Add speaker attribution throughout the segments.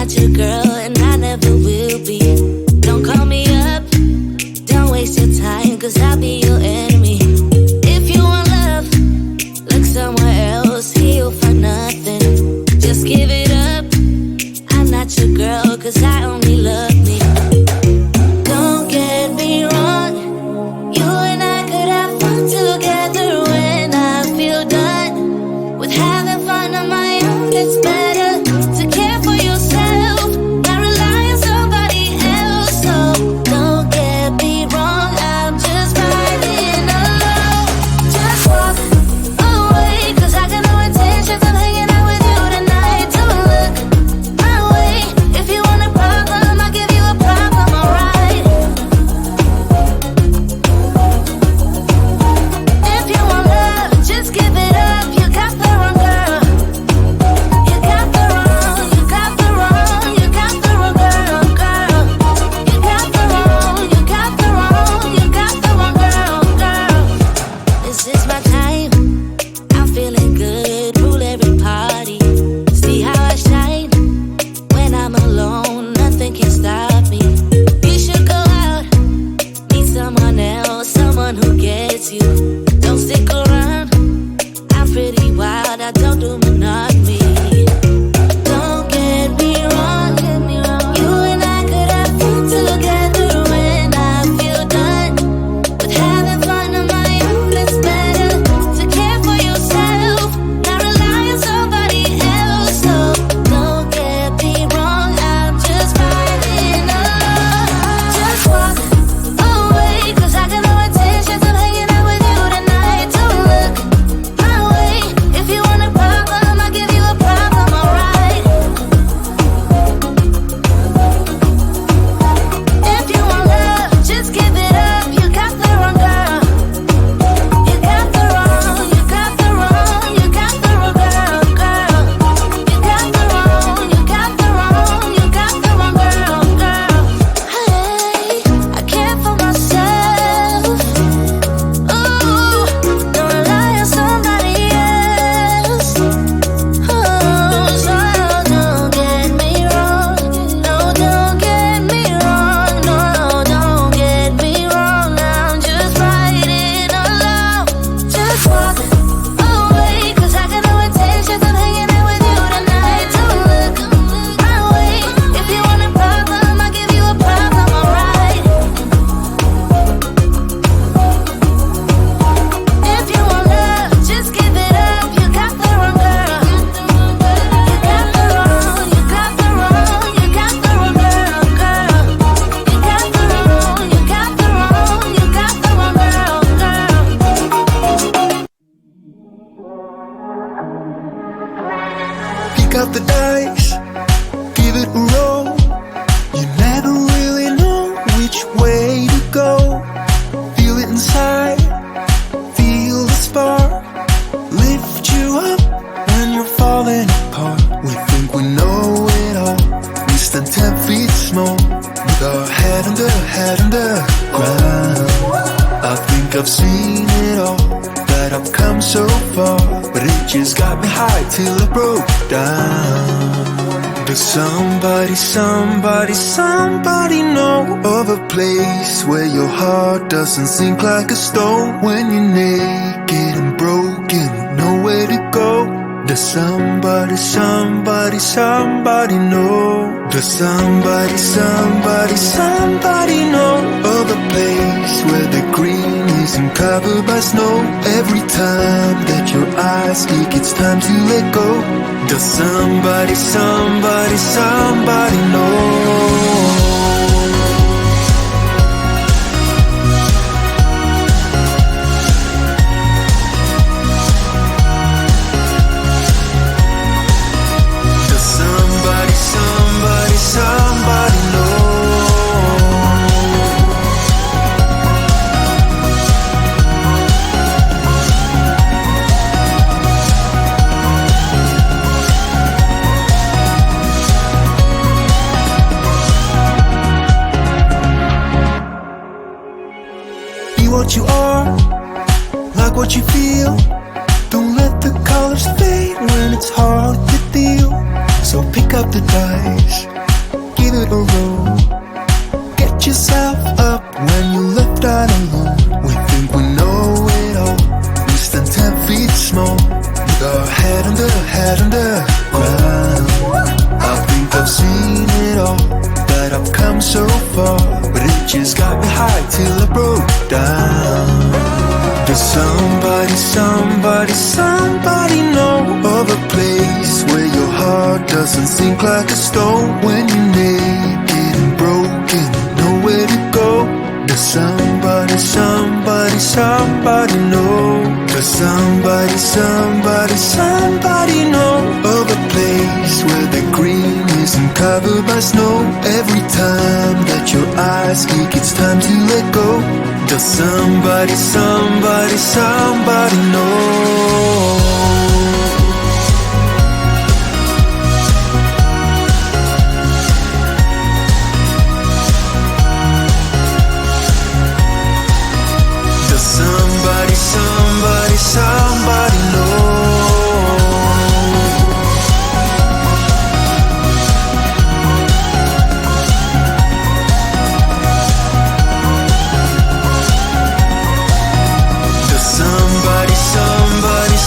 Speaker 1: not your girl, and I never will be. Don't call me up, don't waste your time, cause I'll be your enemy. If you want love, look somewhere else, here you'll find nothing. Just give it up, I'm not your girl, cause I only love me. Don't get me wrong, you and I could have fun together when I feel done with having fun on my own. It's better to care for yourself, not rely on somebody else. So don't get me wrong, I'm just riding alone. Just walk away, cause I got no intentions of hanging out with you tonight. Don't look my way, if you want a problem, I'll give you a problem, alright? If you want love, just give it up, you got the wrong girl. You got the wrong, you got the wrong, you got the wrong girl, girl. You got the wrong, you got the wrong, you got the wrong girl, girl. This is my time, I'm feeling good, rule every party. See how I shine when I'm alone, nothing can stop me. You should go out, meet someone else, someone who gets you. Don't stick around, I'm pretty wild, I don't do monogamy. Don't get me wrong, you and I could have fun together when I feel done with having fun on my own. It's better to care for yourself, not rely on somebody else. So don't get me wrong, I'm just riding alone. Just walk away, cause I got no intentions of hanging out with you tonight. Don't look my way, if you want a problem, I'll give you a problem, alright? If you want love, just give it up, you got the wrong girl. You got the wrong, you got the wrong, you got the wrong girl, girl. You got the wrong, you got the wrong, you got the wrong girl, girl. Hey, I care for myself. Ooh, don't rely on somebody else. Oh, so don't get me wrong. No, don't get me wrong. No, don't get me wrong. I'm just riding alone. Just walk away, cause I got no intentions of hanging out with you tonight. Don't look my way, if you want a problem, I'll give you a problem, alright? If you want love, just give it up, you got the wrong girl. You got the wrong, you got the wrong, you got the wrong girl, girl. You got the wrong, you got the wrong, you got the wrong girl, girl.
Speaker 2: Pick up the dice, give it a roll. You never really know which way to go. Feel it inside, feel the spark, lift you up when you're falling apart. We think we know it all, we stand 10 feet small, with our head under ground. I think I've seen it all, that I've come so far, but it just got me high till I broke down. Does somebody know of a place where your heart doesn't sink like a stone when you're naked and broken with nowhere to go? Does somebody know? Does somebody know of a place where the green isn't covered by snow? Every time that your eyes speak, it's time to let go. Does somebody know? Somebody know. Be what you are, like what you feel. Don't let the colors fade when it's hard to deal. So pick up the dice, give it a roll. Get yourself up when you're left out alone. We think we know it all, we stand 10 feet small, with our head under ground. I think I've seen it all, that I've come so far, but it just got me high till I broke down. Does somebody know of a place where your heart doesn't sink like a stone? When you're naked and broken, nowhere to go. Does somebody know? Does somebody know of a place where the green isn't covered by snow? Every time that your eyes speak, it's time to let go. Does somebody know? Somebody know. Does somebody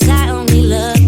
Speaker 1: I only love